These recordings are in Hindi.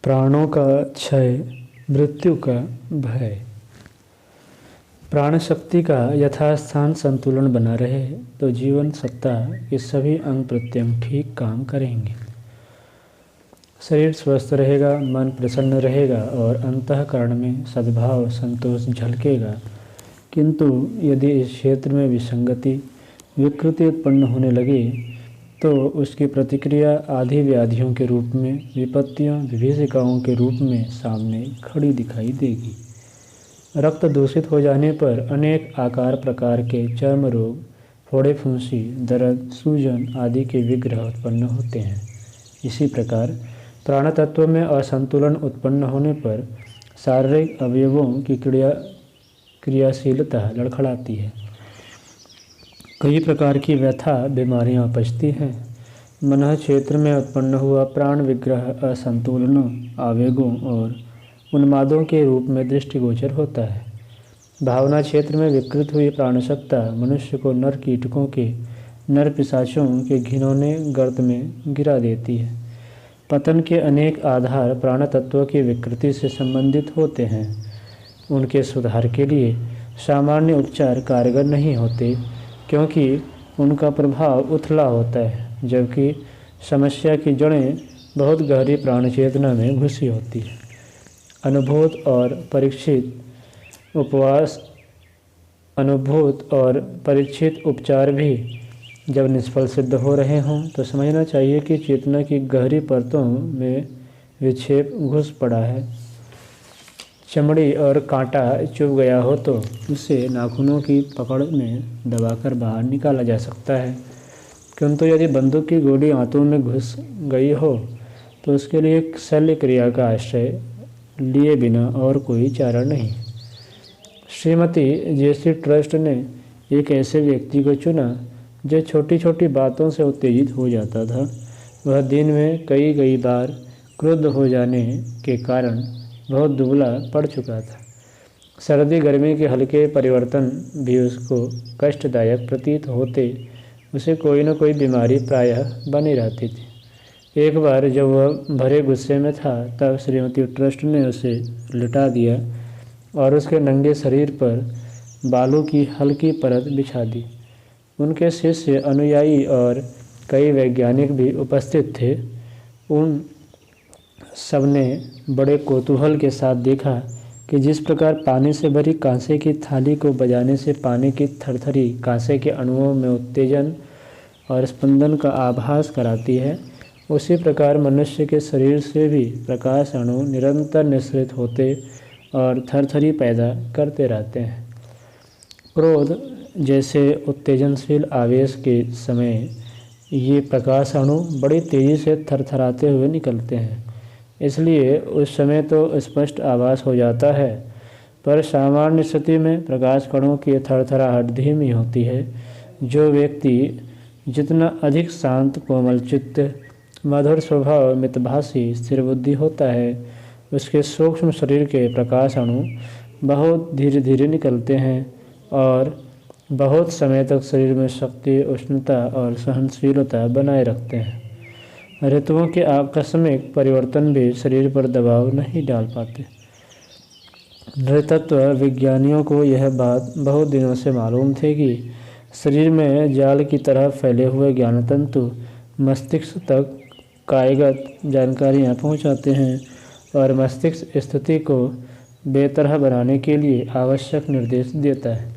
प्राणों का क्षय, मृत्यु का भय। प्राण शक्ति का यथास्थान संतुलन बना रहे तो जीवन सत्ता के सभी अंग प्रत्यंग ठीक काम करेंगे। शरीर स्वस्थ रहेगा, मन प्रसन्न रहेगा और अंतःकरण में सद्भाव संतोष झलकेगा। किंतु यदि इस क्षेत्र में विसंगति विकृति उत्पन्न होने लगे तो उसकी प्रतिक्रिया आधी व्याधियों के रूप में, विपत्तियों विभीषिकाओं के रूप में सामने खड़ी दिखाई देगी। रक्त दूषित हो जाने पर अनेक आकार प्रकार के चर्म रोग, फोड़े फुंसी, दर्द, सूजन आदि के विग्रह उत्पन्न होते हैं। इसी प्रकार प्राण तत्व में असंतुलन उत्पन्न होने पर शारीरिक अवयवों की क्रियाशीलता लड़खड़ाती है। कई प्रकार की व्यथा बीमारियां उपजती हैं। मन क्षेत्र में उत्पन्न हुआ प्राण विग्रह असंतुलनों, आवेगों और उन्मादों के रूप में दृष्टिगोचर होता है। भावना क्षेत्र में विकृत हुई प्राणसत्ता मनुष्य को नर कीटकों के, नर पिशाचों के घिनौने गर्त में गिरा देती है। पतन के अनेक आधार प्राण तत्व की विकृति से संबंधित होते हैं। उनके सुधार के लिए सामान्य उपचार कारगर नहीं होते, क्योंकि उनका प्रभाव उथला होता है, जबकि समस्या की जड़ें बहुत गहरी प्राण चेतना में घुसी होती है। अनुभूत और परीक्षित उपचार भी जब निष्फल सिद्ध हो रहे हों तो समझना चाहिए कि चेतना की गहरी परतों में विक्षेप घुस पड़ा है। चमड़ी और कांटा चुभ गया हो तो उसे नाखूनों की पकड़ में दबाकर बाहर निकाला जा सकता है, किंतु यदि बंदूक की गोली आंतों में घुस गई हो तो उसके लिए शल्य क्रिया का आश्रय लिए बिना और कोई चारा नहीं। श्रीमती जेसी ट्रस्ट ने एक ऐसे व्यक्ति को चुना जो छोटी छोटी बातों से उत्तेजित हो जाता था। वह दिन में कई बार क्रुद्ध हो जाने के कारण बहुत दुबला पड़ चुका था। सर्दी गर्मी के हल्के परिवर्तन भी उसको कष्टदायक प्रतीत होते उसे कोई न कोई बीमारी प्रायः बनी रहती थी। एक बार जब वह भरे गुस्से में था तब श्रीमती ट्रस्ट ने उसे लिटा दिया और उसके नंगे शरीर पर बालों की हल्की परत बिछा दी। उनके शिष्य, अनुयायी और कई वैज्ञानिक भी उपस्थित थे। उन सबने बड़े कौतूहल के साथ देखा कि जिस प्रकार पानी से भरी कांसे की थाली को बजाने से पानी की थरथरी कांसे के अणुओं में उत्तेजन और स्पंदन का आभास कराती है, उसी प्रकार मनुष्य के शरीर से भी प्रकाश अणु निरंतर निःसृत होते और थरथरी पैदा करते रहते हैं। क्रोध जैसे उत्तेजनशील आवेश के समय ये प्रकाश अणु बड़ी तेज़ी से थरथराते हुए निकलते हैं, इसलिए उस समय तो स्पष्ट आभास हो जाता है, पर सामान्य स्थिति में प्रकाश कणों की थरथराहट धीमी होती है। जो व्यक्ति जितना अधिक शांत, कोमल चित्त, मधुर स्वभाव, मितभाषी, स्थिर बुद्धि होता है, उसके सूक्ष्म शरीर के प्रकाश अणु बहुत धीरे धीरे निकलते हैं और बहुत समय तक शरीर में शक्ति, उष्णता और सहनशीलता बनाए रखते हैं। ऋतुओं के आकस्मिक परिवर्तन भी शरीर पर दबाव नहीं डाल पाते। नृतत्व विज्ञानियों को यह बात बहुत दिनों से मालूम थी कि शरीर में जाल की तरह फैले हुए ज्ञानतंतु मस्तिष्क तक कायगत जानकारियाँ पहुँचाते हैं और मस्तिष्क स्थिति को बेतरह बनाने के लिए आवश्यक निर्देश देता है।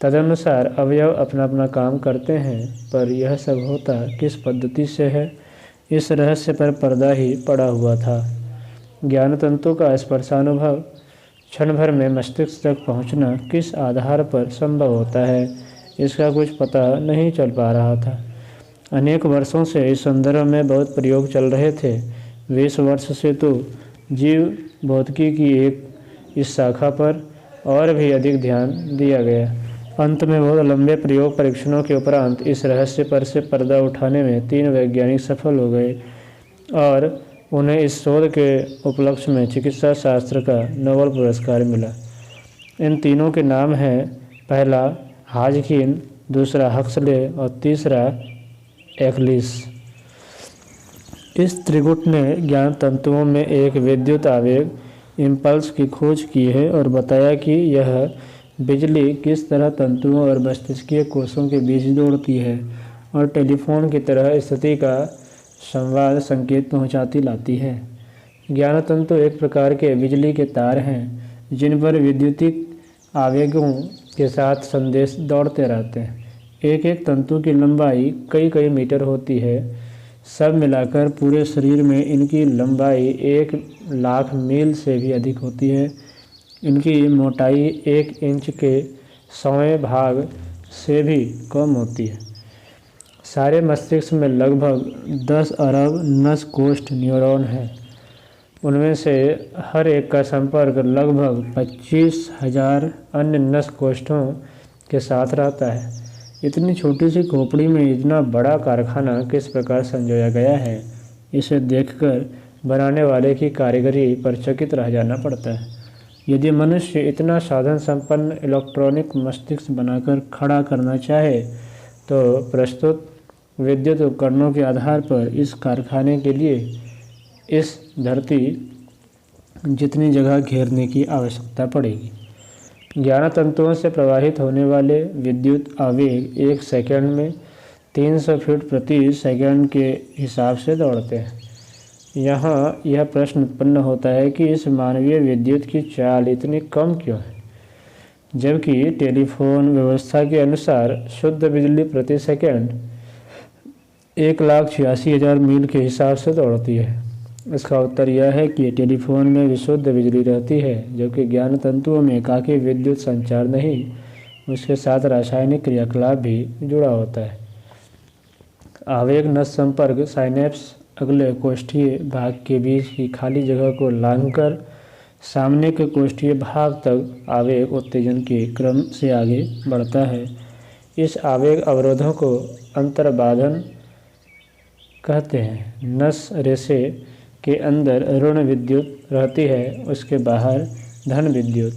तदनुसार अवयव अपना अपना काम करते हैं, पर यह सब होता किस पद्धति से है, इस रहस्य पर पर्दा ही पड़ा हुआ था। ज्ञानतंतु का स्पर्शानुभव, क्षण भर में मस्तिष्क तक पहुँचना किस आधार पर संभव होता है, इसका कुछ पता नहीं चल पा रहा था। अनेक वर्षों से इस संदर्भ में बहुत प्रयोग चल रहे थे। 20 वर्ष से तो जीव भौतिकी की इस शाखा पर और भी अधिक ध्यान दिया गया। अंत में बहुत लंबे प्रयोग परीक्षणों के उपरांत इस रहस्य पर से पर्दा उठाने में 3 वैज्ञानिक सफल हो गए और उन्हें इस शोध के उपलक्ष्य में चिकित्सा शास्त्र का नोबेल पुरस्कार मिला। इन तीनों के नाम हैं, पहला हाजकिन, दूसरा हक्सले और तीसरा एक्लिस। इस त्रिगुट ने ज्ञान तंतुओं में एक विद्युत आवेग इम्पल्स की खोज की है और बताया कि यह बिजली किस तरह तंतुओं और मस्तिष्कीय कोषों के बीच दौड़ती है और टेलीफोन की तरह स्थिति का संवाद संकेत पहुंचाती लाती है। ज्ञान तंतु एक प्रकार के बिजली के तार हैं जिन पर विद्युतिक आवेगों के साथ संदेश दौड़ते रहते हैं। एक एक तंतु की लंबाई कई कई मीटर होती है। सब मिलाकर पूरे शरीर में इनकी लंबाई 1,00,000 मील से भी अधिक होती है। इनकी मोटाई 1 इंच के 100वें भाग से भी कम होती है। सारे मस्तिष्क में लगभग 10 अरब नस कोष्ठ न्यूरॉन हैं। उनमें से हर एक का संपर्क लगभग 25,000 अन्य नस कोष्ठों के साथ रहता है। इतनी छोटी सी खोपड़ी में इतना बड़ा कारखाना किस प्रकार संजोया गया है, इसे देखकर बनाने वाले की कारीगरी पर चकित रह जाना पड़ता है। यदि मनुष्य इतना साधन संपन्न इलेक्ट्रॉनिक मस्तिष्क बनाकर खड़ा करना चाहे तो प्रस्तुत विद्युत उपकरणों के आधार पर इस कारखाने के लिए इस धरती जितनी जगह घेरने की आवश्यकता पड़ेगी। ज्ञान तंतुओं से प्रवाहित होने वाले विद्युत आवेग 1 सेकंड में 300 फीट प्रति सेकंड के हिसाब से दौड़ते हैं। यहाँ यह प्रश्न उत्पन्न होता है कि इस मानवीय विद्युत की चाल इतनी कम क्यों है, जबकि टेलीफोन व्यवस्था के अनुसार शुद्ध बिजली प्रति सेकंड 1,86,000 मील के हिसाब से दौड़ती है। इसका उत्तर यह है कि टेलीफोन में विशुद्ध बिजली रहती है, जबकि ज्ञान तंतुओं में एकाकी विद्युत संचार नहीं, उसके साथ रासायनिक क्रियाकलाप भी जुड़ा होता है। आवेग नस संपर्क साइनेप्स अगले कोष्ठीय भाग के बीच की खाली जगह को लांघकर सामने के कोष्ठीय भाग तक आवेग उत्तेजन के क्रम से आगे बढ़ता है। इस आवेग अवरोधों को अंतर्बाधन कहते हैं। नस रेशे के अंदर ऋण विद्युत रहती है, उसके बाहर धन विद्युत।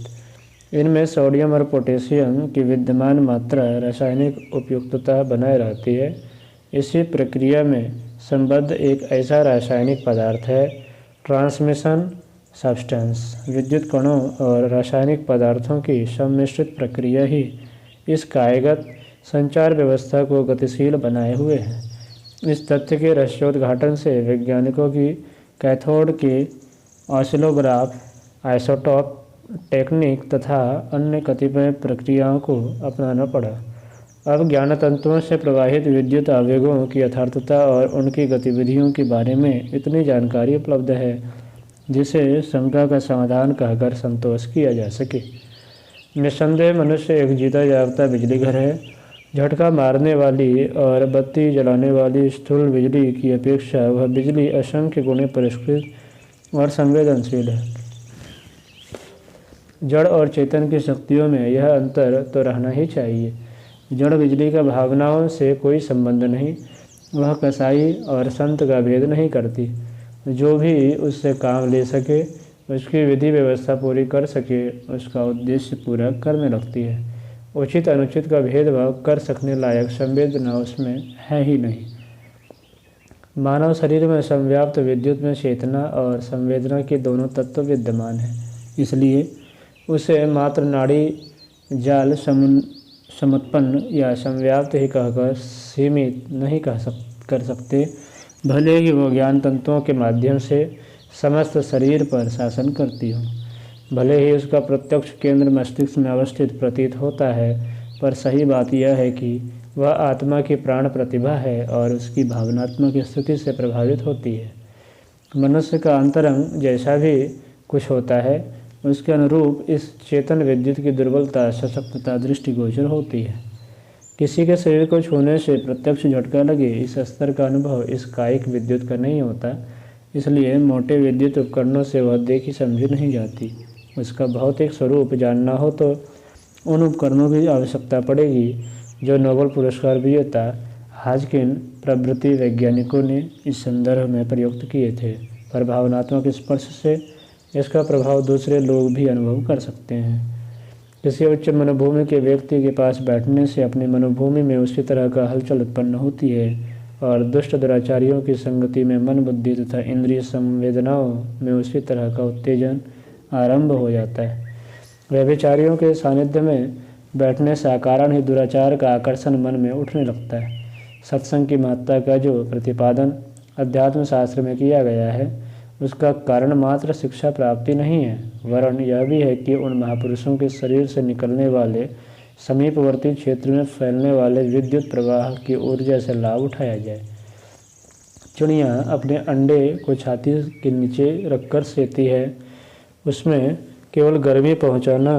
इनमें सोडियम और पोटेशियम की विद्यमान मात्रा रासायनिक उपयुक्तता बनाए रहती है। इसी प्रक्रिया में संबद्ध एक ऐसा रासायनिक पदार्थ है ट्रांसमिशन सब्सटेंस। विद्युत कणों और रासायनिक पदार्थों की सम्मिश्रित प्रक्रिया ही इस कायगत संचार व्यवस्था को गतिशील बनाए हुए है। इस तथ्य के रहस्योद्घाटन से वैज्ञानिकों की कैथोड के ऑसिलोग्राफ, आइसोटोप टेक्निक तथा अन्य कतिपय प्रक्रियाओं को अपनाना पड़ा। अब ज्ञान तंतुओं से प्रवाहित विद्युत आवेगों की यथार्थता और उनकी गतिविधियों के बारे में इतनी जानकारी उपलब्ध है जिसे शंका का समाधान कहकर संतोष किया जा सके। निस्संदेह मनुष्य एक जीता जागता बिजली घर है। झटका मारने वाली और बत्ती जलाने वाली स्थूल बिजली की अपेक्षा वह बिजली असंख्य गुणे परिष्कृत और संवेदनशील है। जड़ और चेतन की शक्तियों में यह अंतर तो रहना ही चाहिए। जड़ बिजली का भावनाओं से कोई संबंध नहीं, वह कसाई और संत का भेद नहीं करती। जो भी उससे काम ले सके, उसकी विधि व्यवस्था पूरी कर सके, उसका उद्देश्य पूरा करने लगती है। उचित अनुचित का भेदभाव कर सकने लायक संवेदना उसमें है ही नहीं। मानव शरीर में संव्याप्त विद्युत में चेतना और संवेदना के दोनों तत्व विद्यमान हैं। इसलिए उसे मात्र नाड़ी जाल समुत्पन्न या संव्याप्त ही कहकर सीमित नहीं कर सकते, भले ही वो ज्ञान तंतुओं के माध्यम से समस्त शरीर पर शासन करती हो। भले ही उसका प्रत्यक्ष केंद्र मस्तिष्क में अवस्थित प्रतीत होता है, पर सही बात यह है कि वह आत्मा की प्राण प्रतिभा है और उसकी भावनात्मक स्थिति से प्रभावित होती है। मनुष्य का अंतरंग जैसा भी कुछ होता है, उसके अनुरूप इस चेतन विद्युत की दुर्बलता सशक्तता दृष्टिगोचर होती है। किसी के शरीर को छूने से प्रत्यक्ष झटका लगे, इस स्तर का अनुभव इस कायिक विद्युत का नहीं होता। इसलिए मोटे विद्युत उपकरणों से वह देखी समझी नहीं जाती। उसका भौतिक स्वरूप जानना हो तो उन उपकरणों की आवश्यकता पड़ेगी जो नोबेल पुरस्कार विजेता हाजकिन प्रवृत्ति वैज्ञानिकों ने इस संदर्भ में प्रयुक्त किए थे। पर भावनात्मक स्पर्श से इसका प्रभाव दूसरे लोग भी अनुभव कर सकते हैं। किसी उच्च मनोभूमि के व्यक्ति के पास बैठने से अपनी मनोभूमि में उसी तरह का हलचल उत्पन्न होती है और दुष्ट दुराचारियों की संगति में मन बुद्धि तथा इंद्रिय संवेदनाओं में उसी तरह का उत्तेजन आरंभ हो जाता है। व्यभिचारियों के सानिध्य में बैठने से अकारण ही दुराचार का आकर्षण मन में उठने लगता है। सत्संग की महत्ता का जो प्रतिपादन अध्यात्म शास्त्र में किया गया है, उसका कारण मात्र शिक्षा प्राप्ति नहीं है, वरन यह भी है कि उन महापुरुषों के शरीर से निकलने वाले समीपवर्ती क्षेत्र में फैलने वाले विद्युत प्रवाह की ऊर्जा से लाभ उठाया जाए। चिड़िया अपने अंडे को छाती के नीचे रखकर सेती है। उसमें केवल गर्मी पहुंचाना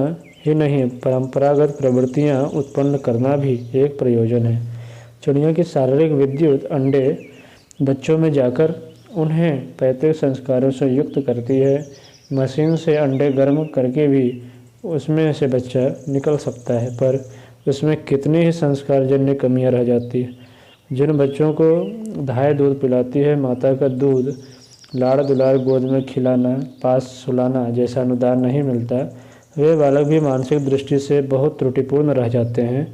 ही नहीं, परंपरागत प्रवृत्तियां उत्पन्न करना भी एक प्रयोजन है। चिड़िया की शारीरिक विद्युत अंडे बच्चों में जाकर उन्हें पैतृक संस्कारों से युक्त करती है। मशीन से अंडे गर्म करके भी उसमें से बच्चा निकल सकता है, पर उसमें कितनी ही संस्कारजन्य कमियां रह जाती है। जिन बच्चों को धाय दूध पिलाती है, माता का दूध लाड़ दुलार गोद में खिलाना, पास सुलाना जैसा अनुदान नहीं मिलता, वे बालक भी मानसिक दृष्टि से बहुत त्रुटिपूर्ण रह जाते हैं।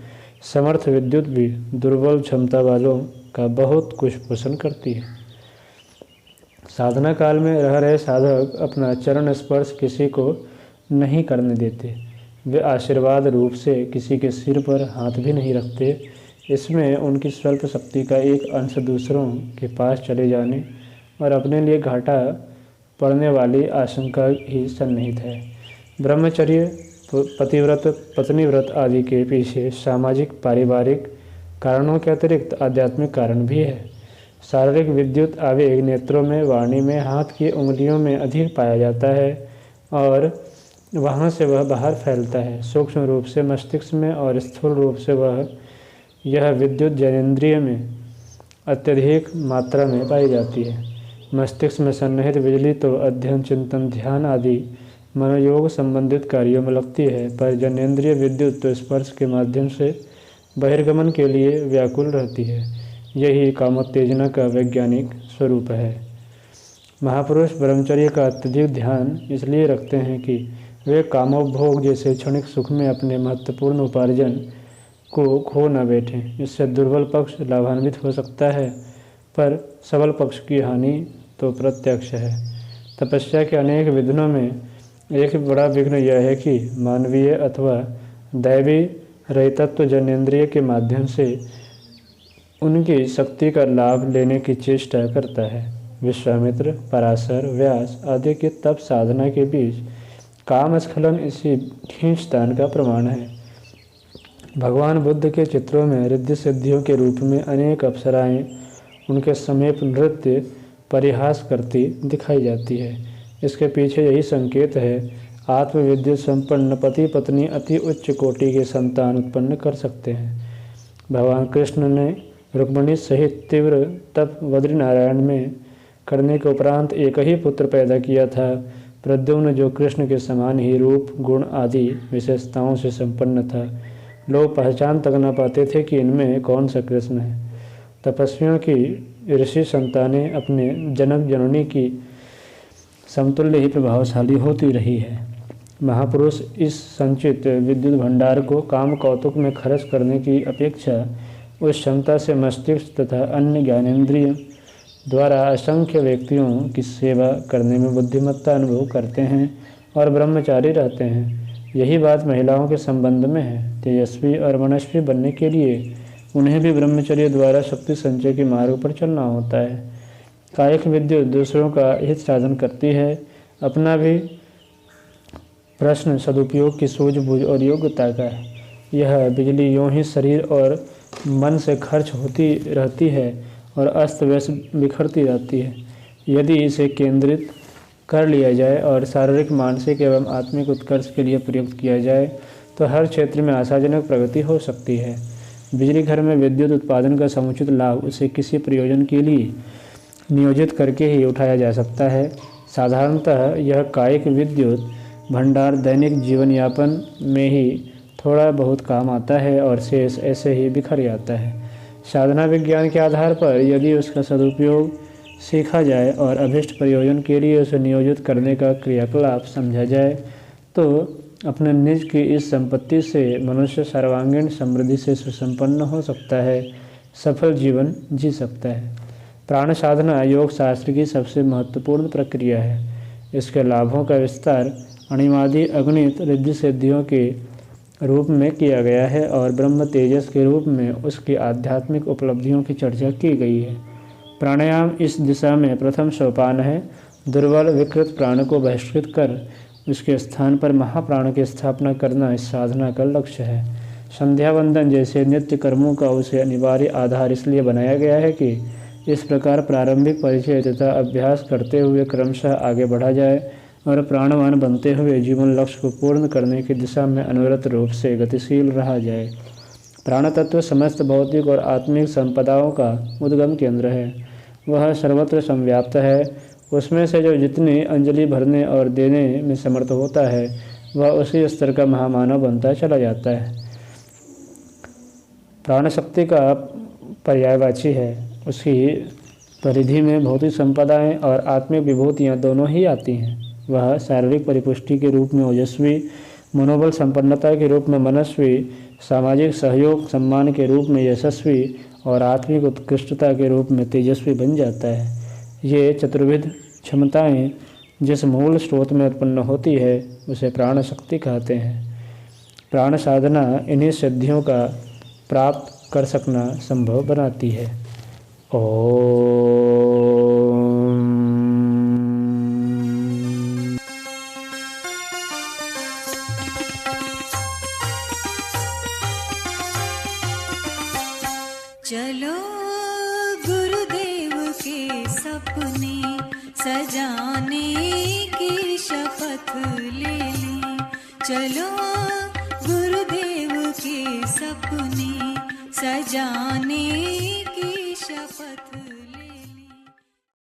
समर्थ विद्युत भी दुर्बल क्षमता वालों का बहुत कुछ पोषण करती है। साधना काल में रह रहे साधक अपना चरण स्पर्श किसी को नहीं करने देते। वे आशीर्वाद रूप से किसी के सिर पर हाथ भी नहीं रखते। इसमें उनकी स्वल्प शक्ति का एक अंश दूसरों के पास चले जाने और अपने लिए घाटा पड़ने वाली आशंका ही सन्निहित है। ब्रह्मचर्य, पतिव्रत, पत्नीव्रत आदि के पीछे सामाजिक पारिवारिक कारणों के अतिरिक्त आध्यात्मिक कारण भी है। शारीरिक विद्युत आवेग नेत्रों में, वाणी में, हाथ की उंगलियों में अधिक पाया जाता है और वहाँ से वह बाहर फैलता है। सूक्ष्म रूप से मस्तिष्क में और स्थूल रूप से यह विद्युत जनेंद्रिय में अत्यधिक मात्रा में पाई जाती है। मस्तिष्क में सन्निहित बिजली तो अध्ययन, चिंतन, ध्यान आदि मनोयोग संबंधित कार्यों में लगती है, पर जनेंद्रिय विद्युत तो स्पर्श के माध्यम से बहिर्गमन के लिए व्याकुल रहती है। यही कामोत्तेजना का वैज्ञानिक स्वरूप है। महापुरुष ब्रह्मचर्य का अत्यधिक ध्यान इसलिए रखते हैं कि वे कामोपभोग जैसे क्षणिक सुख में अपने महत्वपूर्ण उपार्जन को खो न बैठें। इससे दुर्बल पक्ष लाभान्वित हो सकता है, पर सबल पक्ष की हानि तो प्रत्यक्ष है। तपस्या के अनेक विघ्नों में एक बड़ा विघ्न यह है कि मानवीय अथवा दैवी रहितत्व जनेंद्रिय के माध्यम से उनकी शक्ति का लाभ लेने की चेष्टा करता है। विश्वामित्र, पराशर, व्यास आदि की तप साधना के बीच कामस्खलन इसी खींचतान का प्रमाण है। भगवान बुद्ध के चित्रों में रिद्धि सिद्धियों के रूप में अनेक अप्सराएं उनके समीप नृत्य परिहास करती दिखाई जाती है। इसके पीछे यही संकेत है, आत्मविद्युत संपन्न पति पत्नी अति उच्च कोटि के संतान उत्पन्न कर सकते हैं। भगवान कृष्ण ने रुक्मिणी सहित तीव्र तप बद्रीनारायण में करने के उपरांत एक ही पुत्र पैदा किया था, प्रद्युम्न, जो कृष्ण के समान ही रूप, गुण आदि विशेषताओं से संपन्न था। लोग पहचान तक न पाते थे कि इनमें कौन सा कृष्ण है। तपस्वियों की ऋषि संतानें अपने जनक जननी की समतुल्य ही प्रभावशाली होती रही है। महापुरुष इस संचित विद्युत भंडार को काम कौतुक में खर्च करने की अपेक्षा उस क्षमता से मस्तिष्क तथा अन्य ज्ञानेंद्रिय द्वारा असंख्य व्यक्तियों की सेवा करने में बुद्धिमत्ता अनुभव करते हैं और ब्रह्मचारी रहते हैं। यही बात महिलाओं के संबंध में है। तेजस्वी और मनस्वी बनने के लिए उन्हें भी ब्रह्मचर्य द्वारा शक्ति संचय के मार्ग पर चलना होता है। कायिक विद्युत दूसरों का हित साधन करती है, अपना भी प्रश्न सदुपयोग की सूझबूझ और योग्यता का है। यह बिजली यूँ ही शरीर और मन से खर्च होती रहती है और अस्त व्यस्त बिखरती रहती है। यदि इसे केंद्रित कर लिया जाए और शारीरिक, मानसिक एवं आत्मिक उत्कर्ष के लिए प्रयुक्त किया जाए तो हर क्षेत्र में आशाजनक प्रगति हो सकती है। बिजली घर में विद्युत उत्पादन का समुचित लाभ उसे किसी प्रयोजन के लिए नियोजित करके ही उठाया जा सकता है। साधारणतः यह कायिक विद्युत भंडार दैनिक जीवन यापन में ही थोड़ा बहुत काम आता है और शेष ऐसे ही बिखर जाता है। साधना विज्ञान के आधार पर यदि उसका सदुपयोग सीखा जाए और अभिष्ट प्रयोजन के लिए उसे नियोजित करने का क्रियाकलाप समझा जाए तो अपने निज की इस संपत्ति से मनुष्य सर्वांगीण समृद्धि से सुसंपन्न हो सकता है। सफल जीवन जी सकता है। प्राण साधना योग शास्त्र की सबसे महत्वपूर्ण प्रक्रिया है। इसके लाभों का विस्तार अणिमादि अगणित रिद्धि सिद्धियों के रूप में किया गया है और ब्रह्म तेजस के रूप में उसकी आध्यात्मिक उपलब्धियों की चर्चा की गई है। प्राणायाम इस दिशा में प्रथम सोपान है। दुर्बल विकृत प्राण को बहिष्कृत कर उसके स्थान पर महाप्राण की स्थापना करना इस साधना का लक्ष्य है। संध्या वंदन जैसे नित्य कर्मों का उसे अनिवार्य आधार इसलिए बनाया गया है कि इस प्रकार प्रारंभिक परिचय तथा अभ्यास करते हुए क्रमशः आगे बढ़ा जाए और प्राणवान बनते हुए जीवन लक्ष्य को पूर्ण करने की दिशा में अनवरत रूप से गतिशील रहा जाए। प्राण तत्व समस्त भौतिक और आत्मिक संपदाओं का उद्गम केंद्र है। वह सर्वत्र संव्याप्त है। उसमें से जो जितनी अंजलि भरने और देने में समर्थ होता है वह उसी स्तर का महामानव बनता चला जाता है। प्राण शक्ति का पर्यायवाची है। उसकी परिधि में भौतिक संपदाएं और आत्मिक विभूतियां दोनों ही आती हैं। वह शारीरिक परिपुष्टि के रूप में ओजस्वी, मनोबल संपन्नता के रूप में मनस्वी, सामाजिक सहयोग सम्मान के रूप में यशस्वी और आत्मिक उत्कृष्टता के रूप में तेजस्वी बन जाता है। ये चतुर्विध क्षमताएं जिस मूल स्रोत में उत्पन्न होती है उसे प्राण शक्ति कहते हैं। प्राण साधना इन्हीं सिद्धियों का प्राप्त कर सकना संभव बनाती है। चलो गुरुदेव के सपने सजाने की शपथ ले ली। चलो गुरुदेव के सपने सजाने